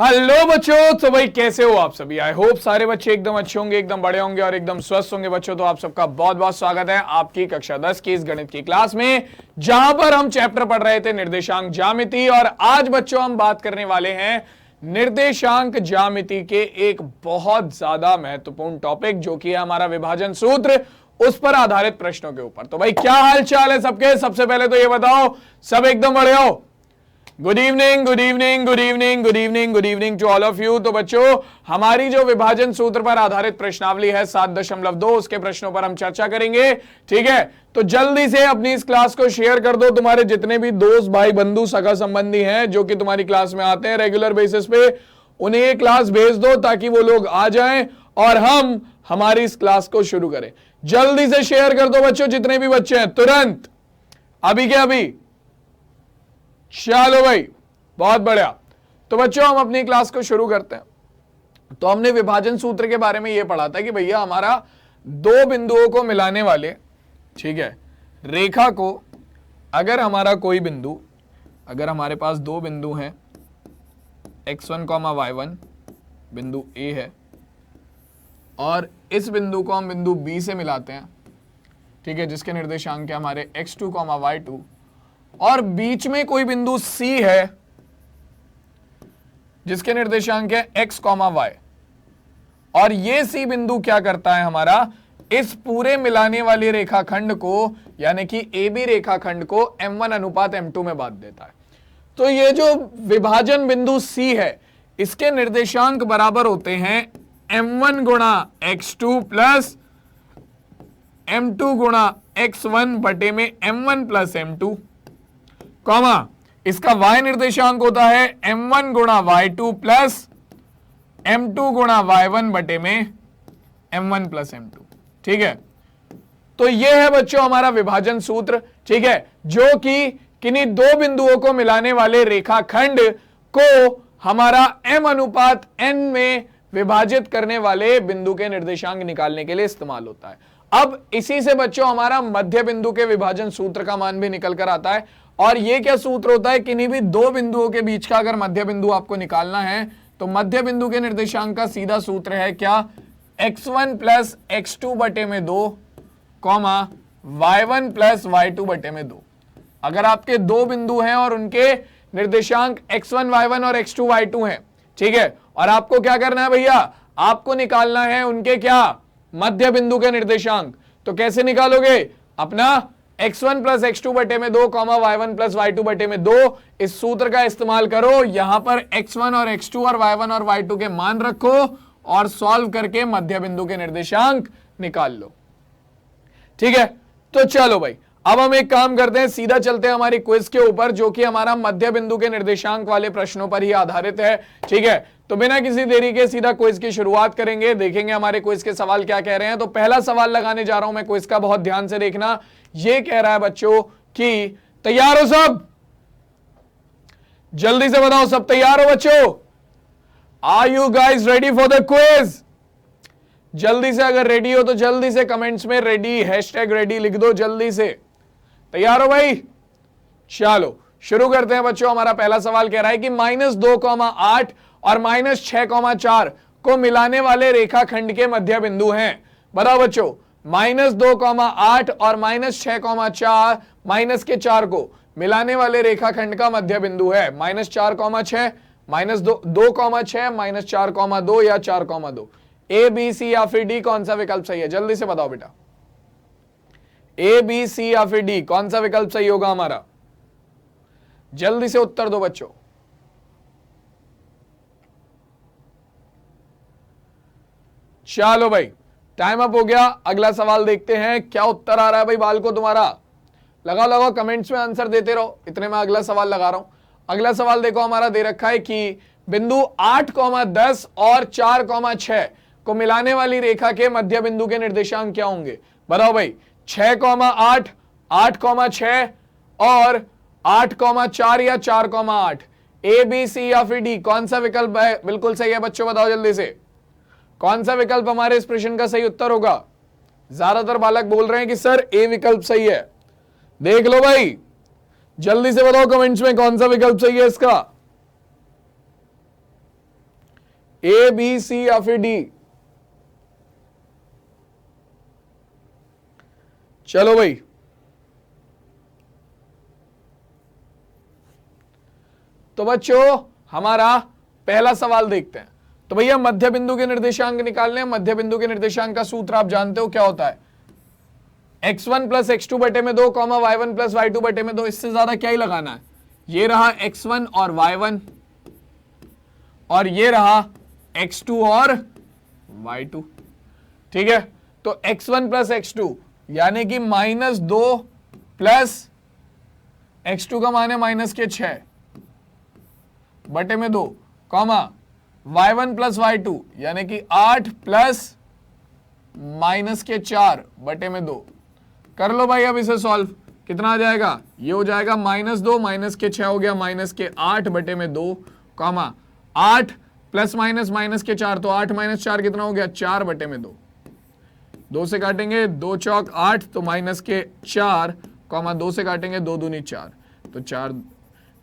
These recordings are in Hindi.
हेलो बच्चों, तो भाई कैसे हो आप सभी। आई होप सारे बच्चे एकदम अच्छे होंगे, एकदम बड़े होंगे और एकदम स्वस्थ होंगे। बच्चों तो आप सबका बहुत बहुत स्वागत है आपकी कक्षा 10 की इस गणित की क्लास में, जहां पर हम चैप्टर पढ़ रहे थे निर्देशांक ज्यामिति। और आज बच्चों हम बात करने वाले हैं निर्देशांक ज्यामिति के एक बहुत ज्यादा महत्वपूर्ण टॉपिक, जो कि है हमारा विभाजन सूत्र, उस पर आधारित प्रश्नों के ऊपर। तो भाई क्या हाल चाल है सबके। सबसे पहले तो ये बताओ सब एकदम बड़े हो। Good evening, good evening, good evening, good evening, good evening to all of you. तो बच्चों हमारी जो विभाजन सूत्र पर आधारित प्रश्नावली है 7.2, उसके प्रश्नों पर हम चर्चा करेंगे। ठीक है, तो जल्दी से अपनी इस क्लास को शेयर कर दो। तुम्हारे जितने भी दोस्त, भाई, बंधु, सगा संबंधी हैं जो कि तुम्हारी क्लास में आते हैं रेगुलर बेसिस पे, उन्हें ये क्लास भेज दो ताकि वो लोग आ जाएं और हम हमारी इस क्लास को शुरू करें। जल्दी से शेयर कर दो बच्चों, जितने भी बच्चे हैं, तुरंत, अभी के अभी। चलो भाई, बहुत बढ़िया। तो बच्चों हम अपनी क्लास को शुरू करते हैं। तो हमने विभाजन सूत्र के बारे में यह पढ़ा था कि भैया हमारा दो बिंदुओं को मिलाने वाले, ठीक है, रेखा को, अगर हमारा कोई बिंदु, अगर हमारे पास दो बिंदु हैं x1, y1, बिंदु A है, और इस बिंदु को हम बिंदु B से मिलाते हैं, ठीक है, जिसके निर्देशांक है हमारे x2, y2, और बीच में कोई बिंदु C है जिसके निर्देशांक है x, y, और ये C बिंदु क्या करता है हमारा, इस पूरे मिलाने वाली रेखाखंड को, यानी कि AB रेखाखंड को M1:M2 में बांट देता है। तो ये जो विभाजन बिंदु C है, इसके निर्देशांक बराबर होते हैं M1 गुणा x2 प्लस M2 गुणा x1 बटे में M1 प्लस M2, कॉमा इसका y निर्देशांक होता है M1 गुणा y2 प्लस M2 गुणा y1 बटे में M1 प्लस M2। ठीक है, तो यह है बच्चों हमारा विभाजन सूत्र। ठीक है, जो कि किन्हीं दो बिंदुओं को मिलाने वाले रेखाखंड को हमारा M/N में विभाजित करने वाले बिंदु के निर्देशांक निकालने के लिए इस्तेमाल होता है। अब इसी से बच्चों हमारा मध्य बिंदु के विभाजन सूत्र का मान भी निकल कर आता है। और ये क्या सूत्र होता है, किन्हीं भी दो बिंदुओं के बीच का अगर मध्य बिंदु आपको निकालना है तो मध्य बिंदु के निर्देशांक का सीधा सूत्र है क्या, x1 प्लस x2 बटे में 2, कॉमा y1 प्लस y2 बटे में 2। अगर आपके दो बिंदु हैं और उनके निर्देशांक x1 y1 और x2 y2 हैं, ठीक है, और आपको क्या करना है भैया, आपको निकालना है उनके क्या, मध्य बिंदु के निर्देशांक। तो कैसे निकालोगे, अपना x1 प्लस x2 बटे में 2, y1 प्लस y2 बटे में 2, इस सूत्र का इस्तेमाल करो। यहां पर x1 और x2 और y1 और y2 के मान रखो और सॉल्व करके मध्य बिंदु के निर्देशांक निकाल लो। ठीक है, तो चलो भाई अब हम एक काम करते हैं, सीधा चलते हैं हमारी क्विज के ऊपर, जो कि हमारा मध्य बिंदु के निर्देशांक वाले प्रश्नों पर ही आधारित है। ठीक है, तो बिना किसी देरी के सीधा क्विज की शुरुआत करेंगे, देखेंगे हमारे क्विज के सवाल क्या कह रहे हैं। तो पहला सवाल लगाने जा रहा हूं मैं क्विज का, बहुत ध्यान से देखना। ये कह रहा है बच्चों कि तैयार हो सब, जल्दी से बताओ सब तैयार हो बच्चों, are you guys ready for the quiz. जल्दी से अगर रेडी हो तो जल्दी से कमेंट्स में रेडी, #रेडी लिख दो जल्दी से। तैयार हो भाई, चलो शुरू करते हैं बच्चों। हमारा पहला सवाल कह रहा है कि -2,8 और -6,4 को मिलाने वाले रेखाखंड के मध्य बिंदु हैं। बताओ बच्चों, -2,8 और -6,4, माइनस के 4 को मिलाने वाले रेखाखंड का मध्य बिंदु है -4,6, -2,6, -4,2 या 4,2। A, B, C या फिर D, कौन सा विकल्प सही है, जल्दी से बताओ बेटा। A, B, C या फिर D, कौन सा विकल्प सही होगा हमारा, जल्दी से उत्तर दो बच्चों। चलो भाई टाइम अप हो गया, अगला सवाल देखते हैं क्या उत्तर आ रहा है भाई बाल को तुम्हारा। लगाओ लगाओ कमेंट्स में आंसर देते रहो, इतने में अगला सवाल लगा रहा हूं। अगला सवाल देखो हमारा दे रखा है कि बिंदु 8,10 और 4,6 को मिलाने वाली रेखा के मध्य बिंदु के निर्देशांक क्या होंगे। बताओ भाई, 6,8, 8,6 और 8,4 या 4,8, A, B, C या फिर D, कौन सा विकल्प है बिल्कुल सही है बच्चों, बताओ जल्दी से कौन सा विकल्प हमारे इस प्रश्न का सही उत्तर होगा। ज्यादातर बालक बोल रहे हैं कि सर A विकल्प सही है, देख लो भाई जल्दी से बताओ कमेंट्स में कौन सा विकल्प सही है इसका। ए बी सी या फिर डी? चलो भाई, तो बच्चों हमारा पहला सवाल देखते हैं। तो भैया मध्य बिंदु के निर्देशांक निकालने हैं। मध्य बिंदु के निर्देशांक का सूत्र आप जानते हो क्या होता है? x1 प्लस x2 बटे में 2 कॉमा y1 प्लस y2 बटे में 2। इससे ज्यादा क्या ही लगाना है? ये रहा x1 और y1 और ये रहा x2 और y2। ठीक है, तो x1 प्लस x2 यानी कि -2 प्लस x2 का मान है -6 बटे में 2 कॉमा y1 प्लस y2 यानी कि 8 प्लस -4 बटे में 2। कर लो भाई अब इसे सॉल्व, कितना आ जाएगा? ये हो जाएगा -2 -6 हो गया -8 बटे में 2 कॉमा 8 प्लस -4, तो 8 -4 कितना हो गया? 4 बटे में 2। 2 से काटेंगे 2 चौक 8, तो -4 कॉमा 2 से काटेंगे 2 दूनी 4, तो 4।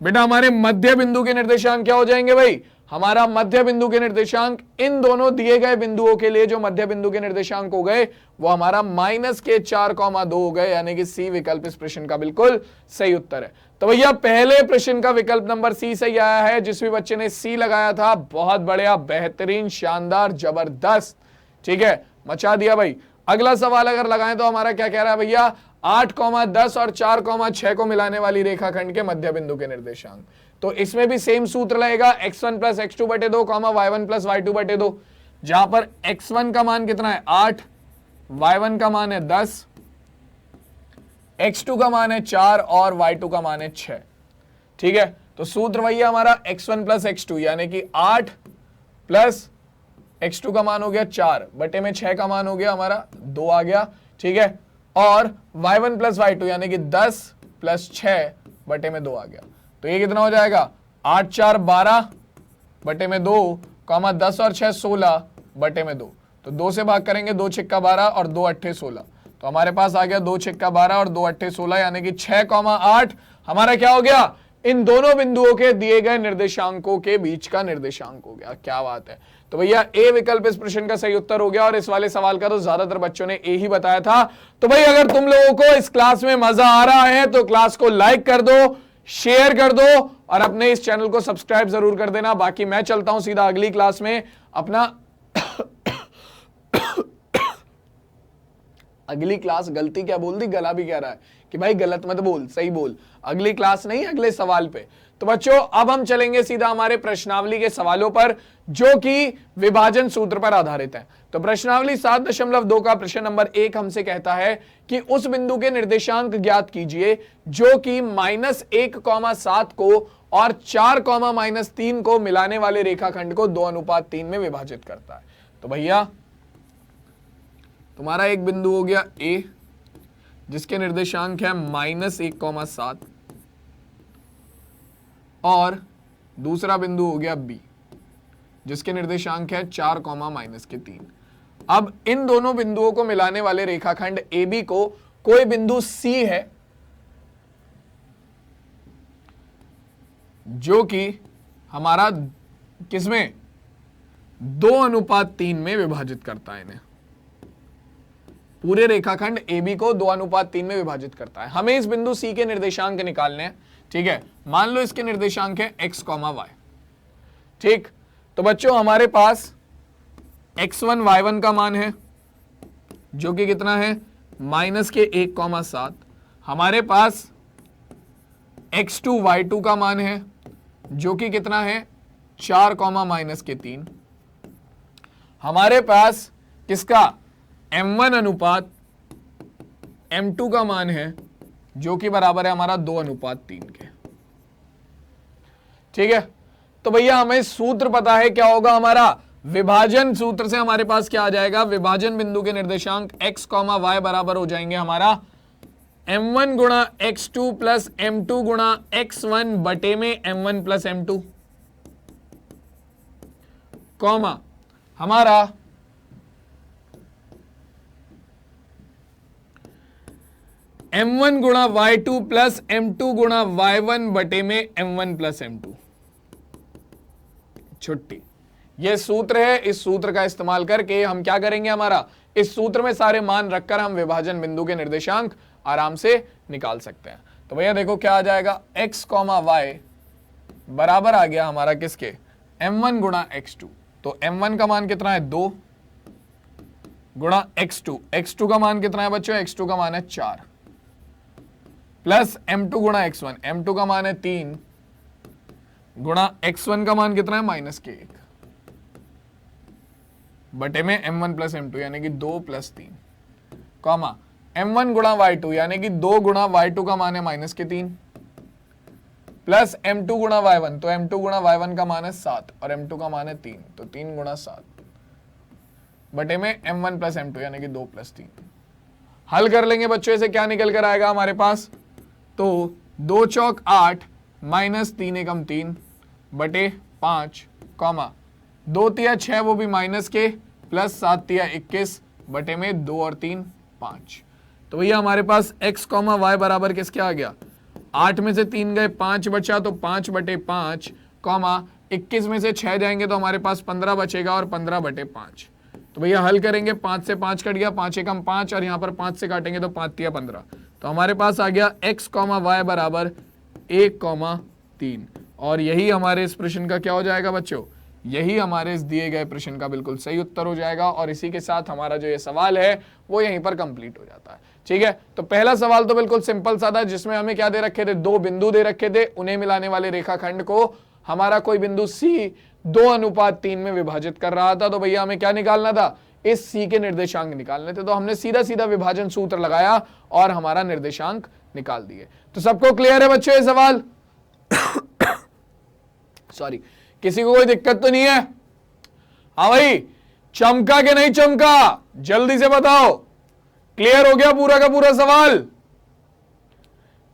बेटा हमारे मध्य बिंदु के निर्देशांक क्या हो जाएंगे भाई? हमारा मध्य बिंदु के निर्देशांक इन दोनों दिए गए बिंदुओं के लिए जो मध्य बिंदु के निर्देशांक हो गए वो हमारा -4,2 हो गए, यानी कि सी विकल्प इस प्रश्न का बिल्कुल सही उत्तर है। तो भैया पहले प्रश्न का विकल्प नंबर सी सही आया है। जिस भी बच्चे ने सी लगाया था बहुत बढ़िया, बेहतरीन, शानदार, जबरदस्त, ठीक है, मचा दिया भाई। अगला सवाल अगर लगाएं तो हमारा क्या कह रहा है भैया? 8,10 और 4,6 को मिलाने वाली रेखाखंड के मध्य बिंदु के निर्देशांक। तो इसमें भी सेम सूत्र लगेगा, x1 प्लस x2 बटे 2 कॉमा y1 प्लस y2 बटे 2, जहां पर x1 का मान कितना है? 8, y1 का मान है 10, x2 का मान है 4 और y2 का मान है 6। ठीक है, तो सूत्र वही है हमारा x1 प्लस x2 यानी कि 8 प्लस x2 का मान हो गया 4 बटे में 6 का मान हो गया हमारा 2 आ गया। ठीक है, और y1 प्लस y2 यानी कि 10 प्लस 6 बटे में 2 आ गया। तो ये कितना हो जाएगा? 8 4 12 बटे में 2 कॉमा 10 और 6 16 बटे में 2। तो 2 से भाग करेंगे, 2 छिक्का 12 और 2 अट्ठे 16। तो हमारे पास आ गया 2 छिक्का 12 और 2 अट्ठे 16 यानी कि 6,8 हमारा क्या हो गया? इन दोनों बिंदुओं के दिए गए निर्देशांकों के बीच का निर्देशांक हो गया। क्या बात है। तो भैया ए विकल्प इस प्रश्न का सही उत्तर हो गया, और इस वाले सवाल का तो ज्यादातर बच्चों ने ए ही बताया था। तो भाई अगर तुम लोगों को इस क्लास में मजा आ रहा है तो क्लास को लाइक कर दो, शेयर कर दो और अपने इस चैनल को सब्सक्राइब जरूर कर देना। बाकी मैं चलता हूं सीधा अगली क्लास में अपना अगली क्लास, गलती क्या बोल दी, गला भी कह रहा है कि भाई गलत मत बोल, सही बोल, अगली क्लास नहीं अगले सवाल पे। तो बच्चों अब हम चलेंगे सीधा हमारे प्रश्नावली के सवालों पर जो कि विभाजन सूत्र पर आधारित है। तो प्रश्नावली 7.2 का प्रश्न नंबर 1 हमसे कहता है कि उस बिंदु के निर्देशांक ज्ञात कीजिए जो कि -1,7 को और 4,-3 को मिलाने वाले रेखाखंड को 2:3 में विभाजित करता है। तो भैया तुम्हारा एक बिंदु हो गया ए जिसके निर्देशांक है -1,7 और दूसरा बिंदु हो गया बी जिसके निर्देशांक है 4,-3। अब इन दोनों बिंदुओं को मिलाने वाले रेखाखंड ए बी को कोई बिंदु सी है जो कि हमारा किसमें 2:3 में विभाजित करता है। इन्हें पूरे रेखाखंड ए बी को 2:3 में विभाजित करता है। हमें इस बिंदु सी के निर्देशांक निकालने हैं। ठीक है, मान लो इसके निर्देशांक है x, y। ठीक, तो बच्चों हमारे पास x1 y1 का मान है जो कि कितना है -1,7। हमारे पास x2 y2 का मान है जो कि कितना है 4,-3। हमारे पास किसका m1 अनुपात m2 का मान है जो कि बराबर है हमारा 2:3 के। ठीक है, तो भैया हमें सूत्र पता है क्या होगा हमारा विभाजन सूत्र से हमारे पास क्या आ जाएगा? विभाजन बिंदु के निर्देशांक x, y बराबर हो जाएंगे हमारा m1 गुणा x2 प्लस m2 गुणा x1 बटे में m1 प्लस m2 कॉमा हमारा m1 गुणा y2 प्लस m2 गुणा y1 बटे में m1 प्लस m2 छुट्टी। ये सूत्र है, इस सूत्र का इस्तेमाल करके हम क्या करेंगे, हमारा इस सूत्र में सारे मान रखकर हम विभाजन बिंदु के निर्देशांक आराम से निकाल सकते हैं। तो भैया देखो क्या आ जाएगा, x, y बराबर आ गया हमारा किसके, m1 गुणा x2। तो m1 का मान कितना है 2 गुणा x2 का मान कितना है बच्चों, x2 का मान है 4 प्लस m2 गुणा x1, m2 का मान है 3 गुणा x1 का मान कितना है -1 बटे में m1 प्लस m2 यानी कि 2 प्लस 3 कॉमा m1 गुणा y2 यानी कि 2 गुणा y2 का मान है -3 प्लस m2 गुणा y1, तो m2 गुणा y1 का मान है 7 और m2 का मान है 3, तो 3 गुणा 7 बटे में m1 प्लस m2 यानी कि 2 प्लस 3। हल कर लेंगे बच्चों, इसे क्या निकल कर आएगा हमारे पास, तो 2 चौक 8 माइनस 3 एकम 3 बटे 5 कॉमा 2 तिया 6 वो भी माइनस के प्लस 7 तिया 21 बटे में 2 और 3 5। तो भैया हमारे पास x, y बराबर किसके आ गया, 8 में से 3 गए 5 बचा, तो 5 बटे 5 कॉमा 21 में से 6 जाएंगे तो हमारे पास 15 बचेगा और 15 बटे 5। तो भैया हल करेंगे, 5 से 5 कट गया, 5 एकम 5 और यहाँ पर 5 से काटेंगे तो 5 तिया 15। तो हमारे पास आ गया x, y बराबर 1,3 और यही हमारे इस प्रश्न का क्या हो जाएगा बच्चों, यही हमारे इस दिए गए प्रश्न का बिल्कुल सही उत्तर हो जाएगा। और इसी के साथ हमारा जो ये सवाल है वो यहीं पर कंप्लीट हो जाता है। ठीक है, तो पहला सवाल तो बिल्कुल सिंपल सा था, जिसमें हमें क्या दे रखे थे, 2 बिंदु दे रखे थे, उन्हें मिलाने वाले रेखाखंड को हमारा कोई बिंदु C 2:3 में विभाजित कर रहा था। तो भैया हमें क्या निकालना था, इस C के निर्देशांक निकालने थे। तो हमने सीधा सीधा विभाजन सूत्र लगाया और हमारा निर्देशांक निकाल दिए। तो सबको क्लियर है बच्चों ये सवाल? सॉरी, किसी को कोई दिक्कत तो नहीं है? हाँ भाई, चमका के नहीं चमका, जल्दी से बताओ, क्लियर हो गया पूरा का पूरा सवाल?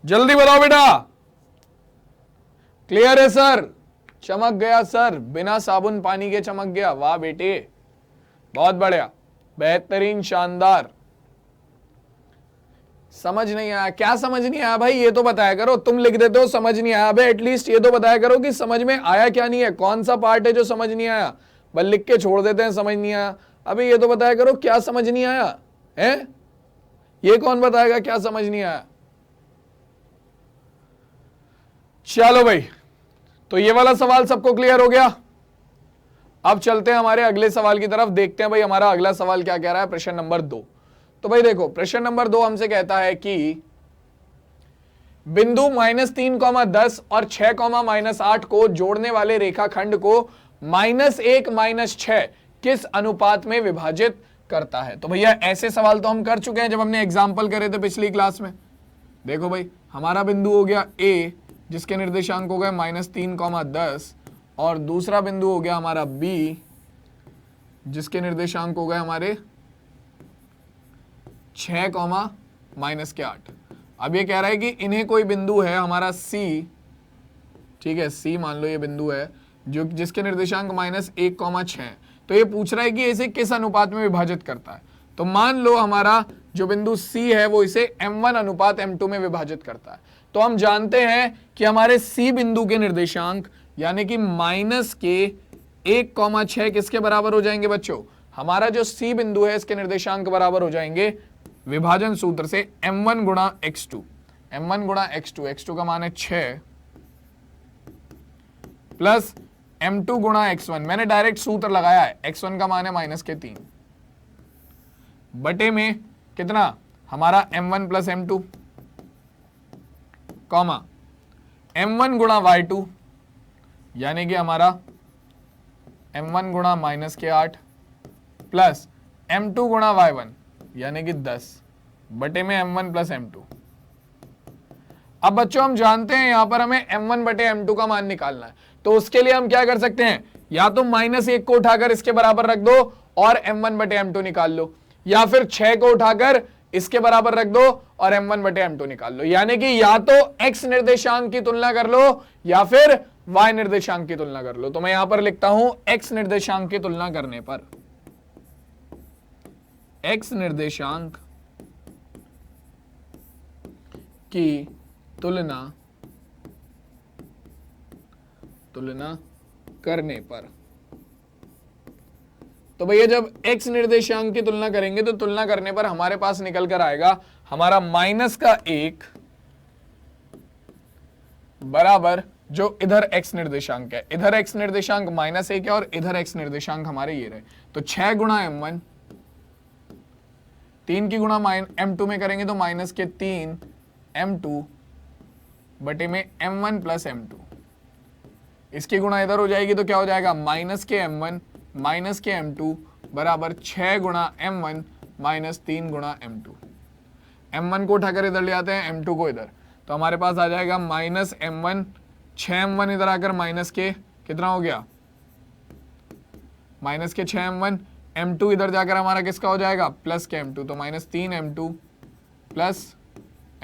जल्दी बताओ बेटा। क्लियर है सर? चमक गया सर, बिना साबुन पानी के चमक गया। वाह बेटे, बहुत बढ़िया, बेहतरीन, शानदार। समझ नहीं आया? क्या समझ नहीं आया भाई, ये तो बताया करो। तुम लिख देते हो समझ नहीं आया, भाई एटलीस्ट ये तो बताया करो कि समझ में आया क्या नहीं है, कौन सा पार्ट है जो समझ नहीं आया। बस लिख के छोड़ देते हैं समझ नहीं आया। अभी ये तो बताया करो क्या समझ नहीं आया है, ये कौन बताएगा क्या समझ नहीं आया? चलो भाई, तो ये वाला सवाल सबको क्लियर हो गया। अब चलते हैं हमारे अगले सवाल की तरफ, देखते हैं भाई हमारा अगला सवाल क्या कह रहा है, प्रश्न नंबर 2। तो भाई देखो, प्रश्न नंबर 2 हमसे कहता है कि बिंदु -3, 10 और 6, -8 को जोड़ने वाले रेखाखंड को -1, -6 किस अनुपात में विभाजित करता है। तो भैया ऐसे सवाल तो हम कर चुके हैं जब हमने एग्जाम्पल करे थे पिछली क्लास में। देखो भाई, हमारा बिंदु हो गया A जिसके निर्देशांक हो गए -3, 10 और दूसरा बिंदु हो गया हमारा B जिसके निर्देशांक हो गए हमारे 6, -8। अब ये कह रहा है कि इन्हें कोई बिंदु है हमारा C, ठीक है, C मान लो ये बिंदु है जो जिसके निर्देशांक -1, 6। तो ये पूछ रहा है कि इसे किस अनुपात में विभाजित करता है। तो मान लो हमारा जो बिंदु C है वो इसे m1:m2 में विभाजित करता है। तो हम जानते हैं कि हमारे C बिंदु के निर्देशांक यानी कि -1,6 किसके बराबर हो जाएंगे बच्चों, हमारा जो C बिंदु है इसके निर्देशांक बराबर हो जाएंगे विभाजन सूत्र से m1 गुणा x2। m1 गुणा x2, x2 का मान है 6 प्लस m2 गुणा x1, मैंने डायरेक्ट सूत्र लगाया है, x1 का मान है -3 बटे में कितना हमारा m1 plus m2 comma m1 गुणा y2 यानी कि हमारा m1 गुणा -8 प्लस m2 गुणा y1 यानी कि 10 बटे में m1 प्लस m2। अब बच्चों हम जानते हैं यहां पर हमें m1 बटे m2 का मान निकालना है। तो उसके लिए हम क्या कर सकते हैं, या तो -1 को उठाकर इसके बराबर रख दो और m1 बटे m2 निकाल लो, या फिर 6 को उठाकर इसके बराबर रख दो और m1 बटे m2 निकाल लो। यानी कि या तो x निर्देशांक की तुलना कर लो या फिर y निर्देशांक की तुलना कर लो। तो मैं यहां पर लिखता हूं x निर्देशांक की तुलना करने पर, x निर्देशांक की तुलना करने पर तो भैया जब x निर्देशांक की तुलना करेंगे तो तुलना करने पर हमारे पास निकल कर आएगा हमारा माइनस का 1 बराबर जो इधर x निर्देशांक है, इधर x निर्देशांक -1 है और इधर x निर्देशांक हमारे ये रहे, तो 6 गुणा m1, 3 की गुणा m2 में करेंगे तो माइनस के 3 m2 बटे में m1 प्लस m2, इसकी गुणा इधर हो जाएगी तो क्या हो जाएगा माइनस के m1 माइनस के m2 बराबर 6 गुणा m1 माइनस 3 गुणा m2। m1 को उठाकर इधर ले आते हैं, m2 को इधर, तो हमारे पास आ जाएगा माइनस m1, 6m1 इधर आकर माइनस के कितना हो गया, माइनस के 6m1, m2 इधर जाकर हमारा किसका हो जाएगा प्लस के m2, तो माइनस 3m2 प्लस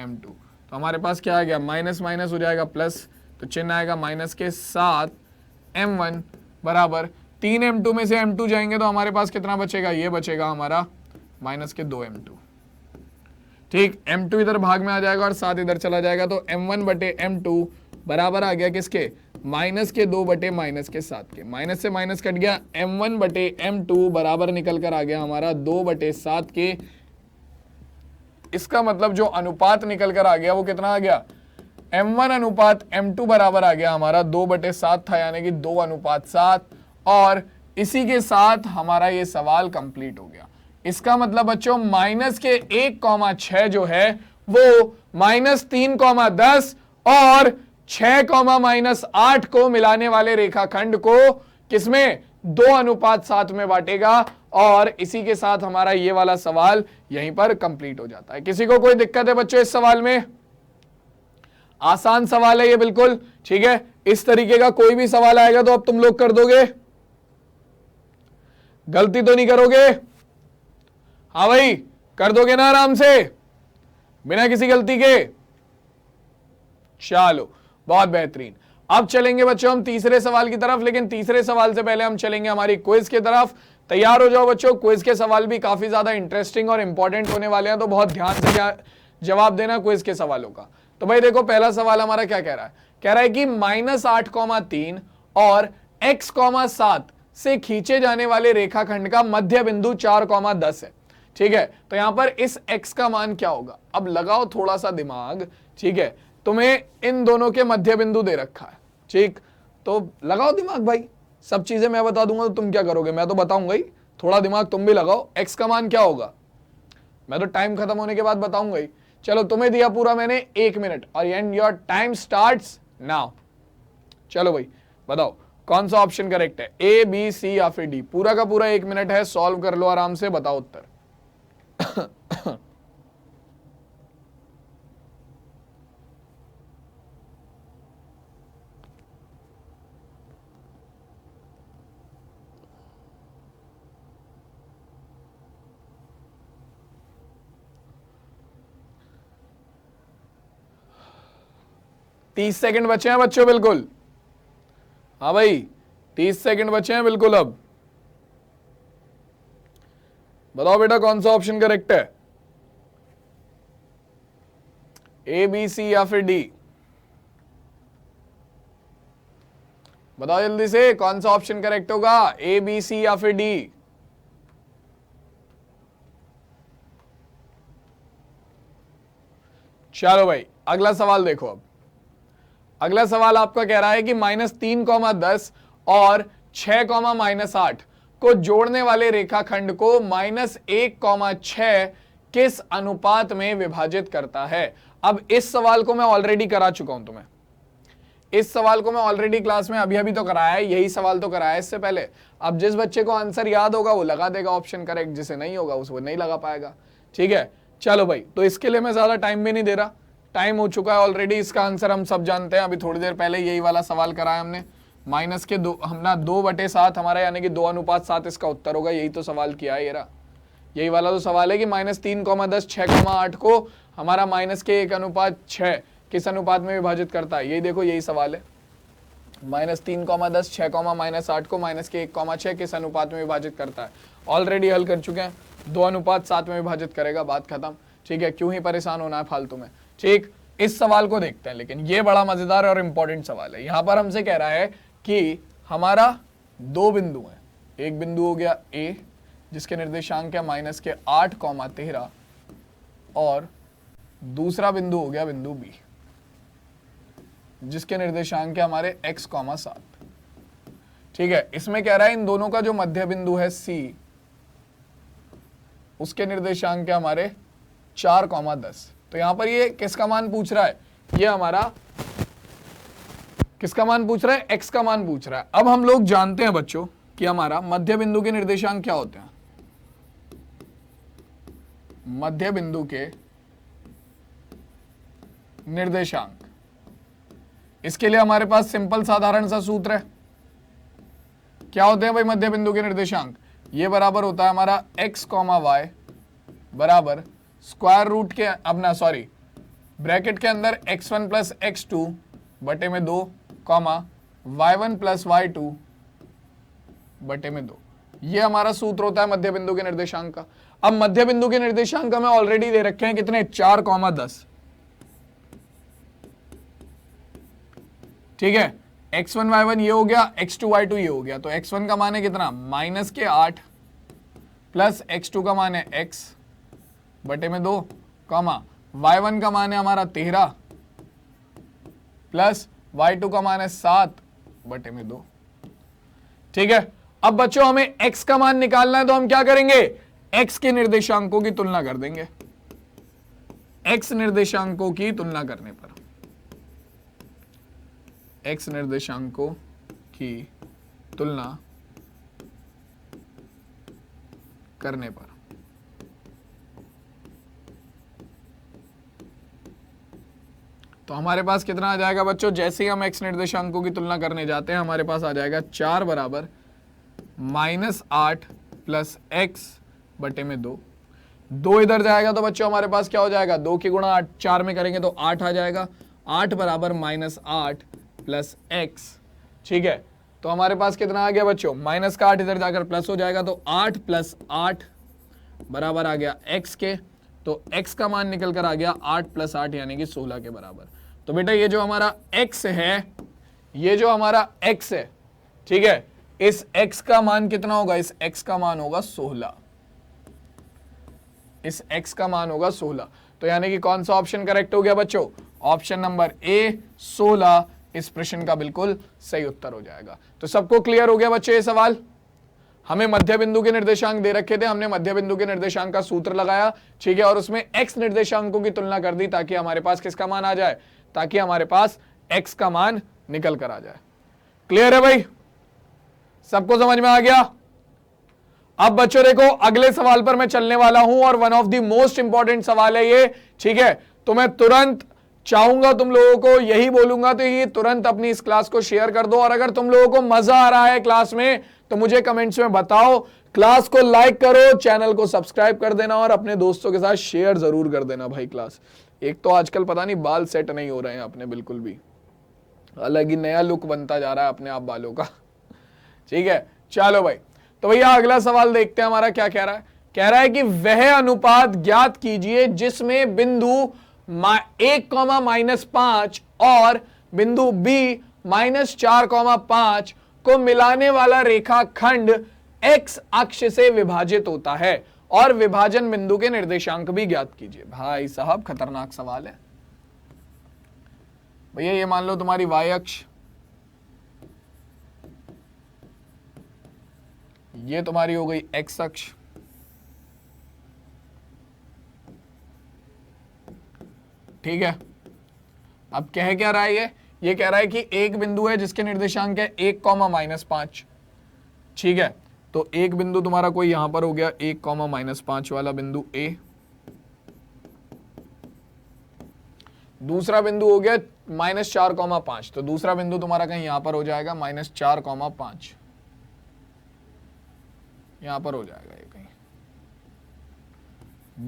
m2, तो हमारे पास क्या आ गया माइनस माइनस हो जाएगा प्लस, तो चिन्ह आएगा माइनस के 7m1 बराबर 3m2 में से m2 जाएंगे तो हमारे पास कितना बचेगा, ये बचेगा हमारा माइनस के 2m2। ठीक, m2 इधर भाग में आ जाएगा और 7 इधर चला जाएगा, तो m1 बटे m2 बराबर आ गया किसके, माइनस के 2 बटे माइनस के 7 के, माइनस से माइनस कट गया, m1 बटे m2 बराबर निकल कर आ गया हमारा 2 बटे 7 के। इसका मतलब जो अनुपात निकल कर आ गया वो कितना आ गया, m1 अनुपात m2 बराबर आ गया हमारा 2 बटे 7 था, यानी कि 2 अनुपात 7, और इसी के साथ हमारा ये सवाल कंप्लीट हो गया। इसका मतलब बच्चों माइनस के 1,6 जो है वो -3,10 और 6,-8 को मिलाने वाले रेखाखंड को किसमें 2 अनुपात 7 में बांटेगा, और इसी के साथ हमारा ये वाला सवाल यहीं पर कंप्लीट हो जाता है। किसी को कोई दिक्कत है बच्चों इस सवाल में? आसान सवाल है ये बिल्कुल, ठीक है। इस तरीके का कोई भी सवाल आएगा तो अब तुम लोग कर दोगे, गलती तो नहीं करोगे? हाँ भाई, कर दोगे ना आराम से बिना किसी गलती के? चलो बहुत बेहतरीन। अब चलेंगे बच्चों हम तीसरे सवाल की तरफ, लेकिन तीसरे सवाल से पहले हम चलेंगे हमारी क्विज की तरफ। तैयार हो जाओ बच्चों, क्विज के सवाल भी काफी ज्यादा इंटरेस्टिंग और इंपॉर्टेंट होने वाले हैं, तो बहुत ध्यान से जवाब देना क्विज के सवालों का। तो भाई देखो पहला सवाल हमारा क्या कह रहा है, कह रहा है कि -8,3 और x,7 से खींचे जाने वाले रेखाखंड का मध्य बिंदु 4,10 है, ठीक है। तो यहां पर इस x का मान क्या होगा? अब लगाओ थोड़ा सा दिमाग, ठीक है। तुम्हें इन दोनों के मध्य बिंदु दे रखा है, ठीक, तो लगाओ दिमाग भाई, सब चीजें मैं बता दूंगा तो तुम क्या करोगे, मैं तो बताऊंगा ही, थोड़ा दिमाग तुम भी लगाओ। x का मान क्या होगा मैं तो टाइम खत्म होने के बाद बताऊंगा ही। चलो तुम्हें दिया पूरा मैंने 1 मिनट, और and your time starts now. चलो भाई बताओ कौन सा ऑप्शन करेक्ट है, ए बी सी या फिर डी? पूरा का पूरा 1 मिनट है, सॉल्व कर लो आराम से, बताओ उत्तर। 30 सेकंड बचे हैं बच्चों, बिल्कुल। हाँ भाई 30 सेकंड बचे हैं बिल्कुल। अब बताओ बेटा कौन सा ऑप्शन करेक्ट है, ए बी सी या फिर डी? बताओ जल्दी से कौन सा ऑप्शन करेक्ट होगा, ए बी सी या फिर डी? चलो भाई अगला सवाल देखो। अब अगला सवाल आपका कह रहा है कि -3,10 और 6,-8 को जोड़ने वाले रेखाखंड को -1,6 किस अनुपात में विभाजित करता है? अब इस सवाल को मैं ऑलरेडी करा चुका हूं तुम्हें, इस सवाल को मैं ऑलरेडी क्लास में अभी अभी तो कराया है, यही सवाल तो कराया है इससे पहले। अब जिस बच्चे को आंसर याद होगा वो लगा देगा ऑप्शन करेक्ट, जिसे नहीं होगा उसको नहीं लगा पाएगा, ठीक है। चलो भाई, तो इसके लिए मैं ज्यादा टाइम भी नहीं दे रहा, टाइम हो चुका है ऑलरेडी, इसका आंसर हम सब जानते हैं। अभी थोड़ी देर पहले यही वाला सवाल कराया हमने, माइनस के 2/7 हमारा, यानी कि 2 अनुपात 7 इसका उत्तर होगा, यही तो सवाल किया है। ये रहा यही वाला तो सवाल है कि -3,10 6,8 को हमारा माइनस के 1/6 किस अनुपात में विभाजित करता है, यही देखो यही सवाल है। -3,10 6,-8 को माइनस के 1,6 किस अनुपात में विभाजित करता है, ऑलरेडी हल कर चुके हैं, 2 अनुपात 7 में विभाजित करेगा, बात खत्म, ठीक है। क्यों ही परेशान होना है फालतू में, ठीक। इस सवाल को देखते हैं, लेकिन ये बड़ा मजेदार और इंपॉर्टेंट सवाल है। यहां पर हमसे कह रहा है कि हमारा 2 बिंदु हैं, एक बिंदु हो गया ए जिसके निर्देशांक है -8, 13 और दूसरा बिंदु हो गया बिंदु बी जिसके निर्देशांक है हमारे x, 7। ठीक है, इसमें कह रहा है इन दोनों का जो मध्य बिंदु है C उसके निर्देशांक है हमारे 4, 10। तो यहां पर ये किसका मान पूछ रहा है? ये हमारा किसका मान पूछ रहा है? x का मान पूछ रहा है। अब हम लोग जानते हैं बच्चों कि हमारा मध्य बिंदु के निर्देशांक क्या होते हैं। मध्य बिंदु के निर्देशांक, इसके लिए हमारे पास सिंपल साधारण सा सूत्र है। क्या होते हैं भाई मध्य बिंदु के निर्देशांक? ये बराबर होता है हमारा x, y बराबर स्क्वायर रूट के अपना सॉरी ब्रैकेट के अंदर x1 प्लस x2 बटे में 2 y1 प्लस y2 बटे में 2। ये हमारा सूत्र होता है मध्य बिंदु के निर्देशांक का। अब मध्य बिंदु के निर्देशांक हमें ऑलरेडी दे रखे हैं कितने? 4, 10। ठीक है, x1 y1 ये हो गया, x2 y2 ये हो गया। तो x1 का मान है कितना? -8 प्लस x2 का मान है x बटे में 2 y1 का मान है हमारा 13 प्लस y2 का मान है 7 बटे में 2। ठीक है, अब बच्चों हमें x का मान निकालना है तो हम क्या करेंगे? x के निर्देशांकों की तुलना कर देंगे। x निर्देशांकों की तुलना करने पर, x निर्देशांकों की तुलना करने पर तो हमारे पास कितना आ जाएगा बच्चों? जैसे ही हम x निर्देशांकों की तुलना करने जाते हैं हमारे पास आ जाएगा 4 बराबर -8 प्लस x बटे में 2। 2 इधर जाएगा तो बच्चों हमारे पास क्या हो जाएगा? 2 की गुणा 8 4 में करेंगे तो 8 आ जाएगा। 8 बराबर -8 प्लस x। ठीक है, तो हमारे पास कितना आ गया बच्चों? माइनस का 8 इधर जाकर प्लस हो जाएगा तो 8 प्लस 8 बराबर आ गया x के। तो x का मान निकल कर आ गया 8 प्लस 8 यानी कि 16 के बराबर। तो बेटा ये जो हमारा x है, ये जो हमारा x है, ठीक है, इस x का मान कितना होगा? इस x का मान होगा 16। इस x का मान होगा 16। तो यानी कि कौन सा ऑप्शन करेक्ट हो गया बच्चों? ऑप्शन नंबर ए 16 इस प्रश्न का बिल्कुल सही उत्तर हो जाएगा। तो सबको क्लियर हो गया बच्चों ये सवाल? हमें मध्य बिंदु के निर्देशांक दे रखे थे, हमने मध्य बिंदु के निर्देशांक का सूत्र लगाया, ठीक है, और उसमें x निर्देशांकों की तुलना कर दी ताकि हमारे पास किसका मान आ जाए? ताकि हमारे पास x का मान निकल कर आ जाए। क्लियर है भाई? सबको समझ में आ गया? अब बच्चों देखो अगले सवाल पर मैं चलने वाला हूं और one of the most important सवाल है ये, ठीक है। तो मैं तुरंत चाहूंगा तुम लोगों को, यही बोलूंगा तो ये तुरंत अपनी इस क्लास को शेयर कर दो, और अगर तुम लोगों को मजा आ रहा है क्लास में तो मुझे कमेंट्स में बताओ। क्लास को लाइक करो, चैनल को सब्सक्राइब कर देना और अपने दोस्तों के साथ शेयर जरूर कर देना भाई क्लास। एक तो आजकल पता नहीं बाल सेट नहीं हो रहे हैं अपने बिल्कुल भी, अलग ही नया लुक बनता जा रहा है अपने आप बालों का, ठीक है। चलो भाई, तो भैया अगला सवाल देखते हैं हमारा क्या कह रहा है। कह रहा है कि वह अनुपात ज्ञात कीजिए जिसमें बिंदु 1,-5 और बिंदु B -4,5 को मिलाने वाला रेखाखंड x अक्ष से विभाजित होता है, और विभाजन बिंदु के निर्देशांक भी ज्ञात कीजिए। भाई साहब खतरनाक सवाल है भैया। ये मान लो तुम्हारी y अक्ष, ये तुम्हारी हो गई x अक्ष, ठीक है। अब कह क्या रहा है ये कह रहा है कि एक बिंदु है जिसके निर्देशांक है 1,-5, ठीक है। तो एक बिंदु तुम्हारा कोई यहां पर हो गया 1,-5 वाला बिंदु A, दूसरा बिंदु हो गया -4,5, तो दूसरा बिंदु तुम्हारा कहीं यहां पर हो जाएगा -4,5, यहां पर हो जाएगा ये कहीं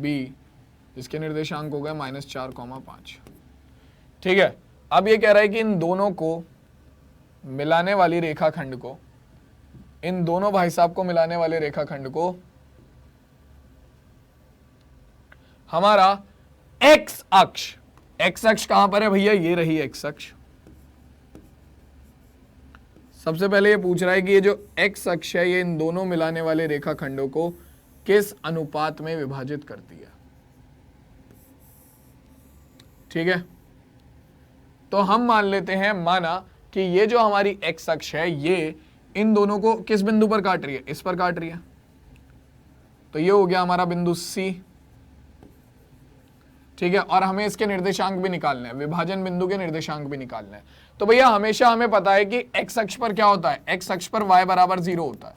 B, जिसके निर्देशांक हो गए -4,5, ठीक है। अब ये कह रहा है कि इन दोनों को मिलाने वाली रेखाखंड को, इन दोनों भाई साहब को मिलाने वाले रेखाखंड को हमारा x अक्ष, x अक्ष कहां पर है भैया? ये रही x अक्ष, सबसे पहले ये पूछ रहा है कि ये जो x अक्ष है ये इन दोनों मिलाने वाले रेखाखंडों को किस अनुपात में विभाजित करती है। ठीक है, तो हम मान लेते हैं, माना कि ये जो हमारी x अक्ष है ये इन दोनों को किस बिंदु पर काट रही है, इस पर काट रही है। तो ये हो गया हमारा बिंदु C। ठीक है, और हमें इसके निर्देशांक भी निकालने हैं, विभाजन बिंदु के निर्देशांक भी निकालने हैं। तो भैया हमेशा हमें पता है कि x अक्ष पर क्या होता है, x अक्ष पर y बराबर 0 होता है।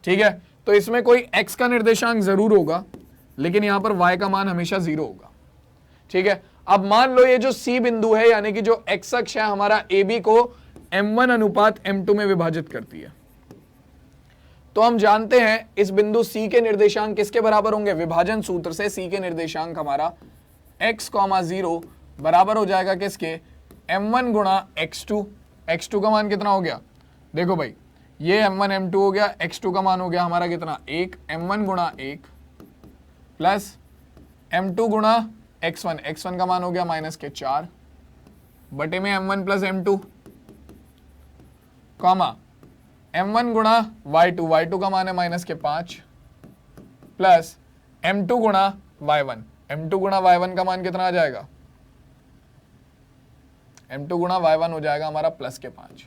ठीक है, तो इसमें कोई x का निर्देशांक जरूर होगा, लेकिन यहां पर y का मान हमेशा 0 होगा। ठीक है, अब मान लो ये जो C बिंदु है, यानी कि जो x अक्ष है हमारा AB को m1 अनुपात m2 में विभाजित करती है। तो हम जानते हैं इस बिंदु C के निर्देशांक किसके बराबर होंगे, विभाजन सूत्र से C के निर्देशांक हमारा x, 0 बराबर हो जाएगा किसके, m1 गुणा x2। x2 का मान कितना हो गया, देखो भाई ये m1 m2 हो गया, x2 का मान हो गया हमारा कितना 1, m1 गुणा 1 प्लस m2 गुणा x1, x1 का मान हो गया -4 बटे में m1 plus m2 comma m1 गुणा y2, y2 का मान है -5 प्लस m2 गुणा y1, m2 गुणा y1 का मान कितना आ जाएगा, m2 गुणा y1 हो जाएगा हमारा +5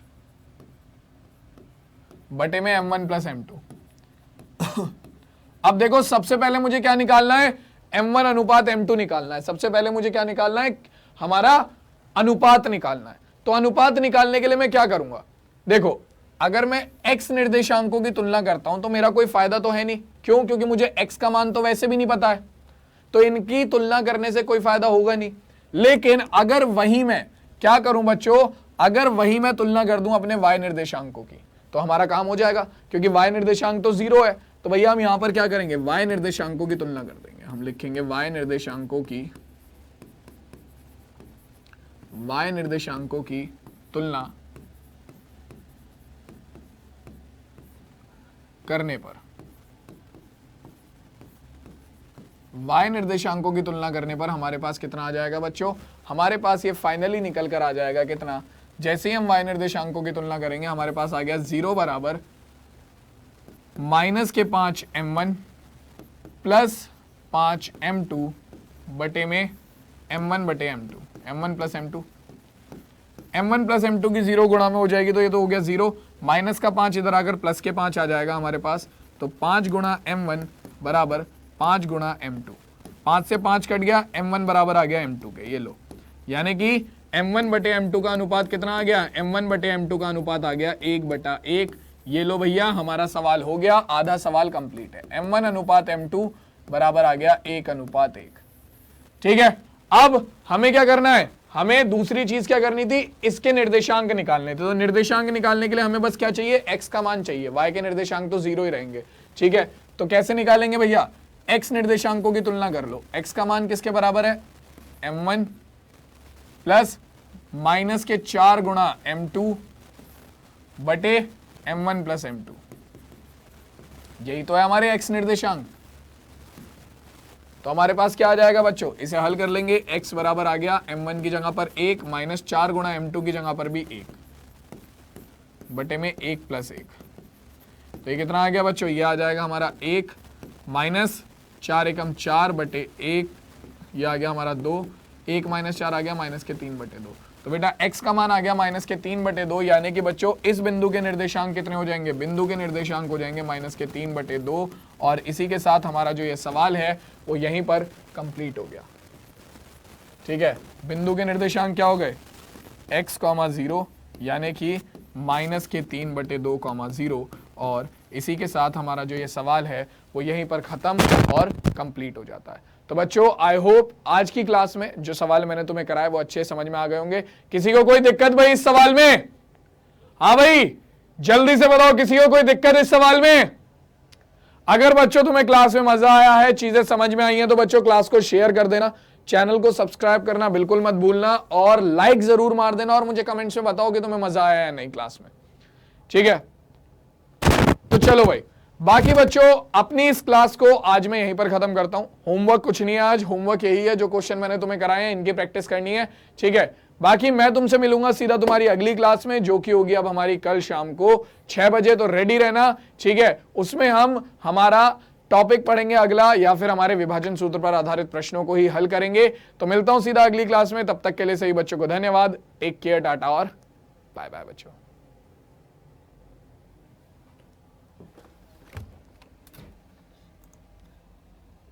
बटे में m1 प्लस m2। अब देखो सबसे पहले मुझे क्या निकालना है, m1 अनुपात m2 निकालना है। सबसे पहले मुझे क्या निकालना है, हमारा अनुपात निकालना है। तो अनुपात निकालने के लिए मैं क्या करूंगा, देखो अगर मैं x निर्देशांकों की तुलना करता हूं तो मेरा कोई फायदा तो है नहीं, क्यों, क्योंकि मुझे x का मान तो वैसे भी नहीं पता है, तो इनकी तुलना करने से कोई फायदा होगा नहीं। लेकिन अगर वही मैं क्या करूं बच्चों, अगर वही मैं तुलना कर दूं अपने y निर्देशांकों की, तो हमारा काम हो जाएगा, क्योंकि y निर्देशांक तो 0 है। तो भैया हम यहां पर क्या करेंगे, y निर्देशांकों की तुलना कर देंगे। हम लिखेंगे y निर्देशांकों की तुलना करने पर, y निर्देशांकों की तुलना करने पर हमारे पास कितना आ जाएगा बच्चों, हमारे पास ये फाइनली निकल कर आ जाएगा कितना, जैसे ही हम y निर्देशांकों की तुलना करेंगे हमारे पास आ गया 0 बराबर -5 m1 प्लस 5 m2 बटे में m1 बटे m2, m1 plus m2, m1 plus m2 की 0 गुणा में हो जाएगी, तो ये तो हो गया 0, माइनस का 5 इधर आकर प्लस के 5 आ जाएगा हमारे पास, तो 5 गुणा m1 बराबर 5 गुणा m2, 5 से 5 कट गया, m1 बराबर आ गया m2 के, ये लो, यानी कि m1 बटे m2 का अनुपात कितना आ गया, m1 बटे m2 का अनुपात आ गया 1/1। ये लो भैया हमारा सवाल हो गया, आधा सवाल कंप्लीट है। m1 अनुपात m2 बराबर आ गया 1/1। ठीक है, अब हमें क्या करना है, हमें दूसरी चीज क्या करनी थी, इसके निर्देशांक निकालने थे। तो निर्देशांक निकालने के लिए हमें बस क्या चाहिए, x का मान चाहिए, y के निर्देशांक तो 0 ही रहेंगे। ठीक है, तो कैसे निकालेंगे भैया, x निर्देशांकों की तुलना कर लो। x का मान किसके बराबर है, m1 प्लस -4 गुणा m2 बटे m1 प्लस m2, यही तो है हमारे x निर्देशांक। तो हमारे पास क्या आ जाएगा बच्चों, इसे हल कर लेंगे, x बराबर आ गया m1 की जगह पर 1 -4 गुणा m2 की जगह पर भी 1 बटे में 1 प्लस 1। तो ये कितना आ गया बच्चों, ये आ जाएगा हमारा 1 -4 एकम 4 बटे 1, ये आ गया हमारा 2, 1 -4 आ गया -3 बटे 2। तो बेटा x का मान आ गया -3 बटे 2, यानी कि बच्चों इस बिंदु के निर्देशांक कितने हो जाएंगे, बिंदु के निर्देशांक हो जाएंगे -3 बटे 2। और इसी के साथ हमारा जो ये सवाल है वो यहीं पर कंप्लीट हो गया। ठीक है, बिंदु के निर्देशांक क्या हो गए, x, 0 यानी कि -3 बटे 2, 0। और इसी के साथ हमारा जो ये सवाल है वो यहीं पर खत्म और कंप्लीट हो जाता है। तो बच्चों आई होप आज की क्लास में जो सवाल मैंने तुम्हें कराए वो अच्छे समझ में आ गए होंगे। किसी को कोई दिक्कत भाई इस सवाल में, हाँ भाई जल्दी से बताओ, किसी को कोई दिक्कत इस सवाल में। अगर बच्चों तुम्हें क्लास में मजा आया है, चीजें समझ में आई हैं, तो बच्चों क्लास को शेयर कर देना, चैनल को सब्सक्राइब करना बिल्कुल मत भूलना और लाइक जरूर मार देना और मुझे कमेंट्स में बताओ कि तुम्हें मजा आया है नहीं क्लास में। ठीक है, तो चलो भाई, बाकी बच्चों अपनी इस क्लास को आज मैं यहीं पर खत्म करता हूं। होमवर्क कुछ नहीं है आज, होमवर्क यही है जो क्वेश्चन मैंने तुम्हें कराए हैं इनकी प्रैक्टिस करनी है। ठीक है, बाकी मैं तुमसे मिलूंगा सीधा तुम्हारी अगली क्लास में, जो कि होगी अब हमारी कल शाम को 6 बजे। तो रेडी रहना, ठीक है। उसमें हम हमारा टॉपिक पढ़ेंगे अगला, या फिर हमारे विभाजन सूत्र पर आधारित प्रश्नों को ही हल करेंगे। तो मिलता हूं सीधा अगली क्लास में, तब तक के लिए सभी बच्चों को धन्यवाद। टेक केयर, टाटा और बाय बाय बच्चों।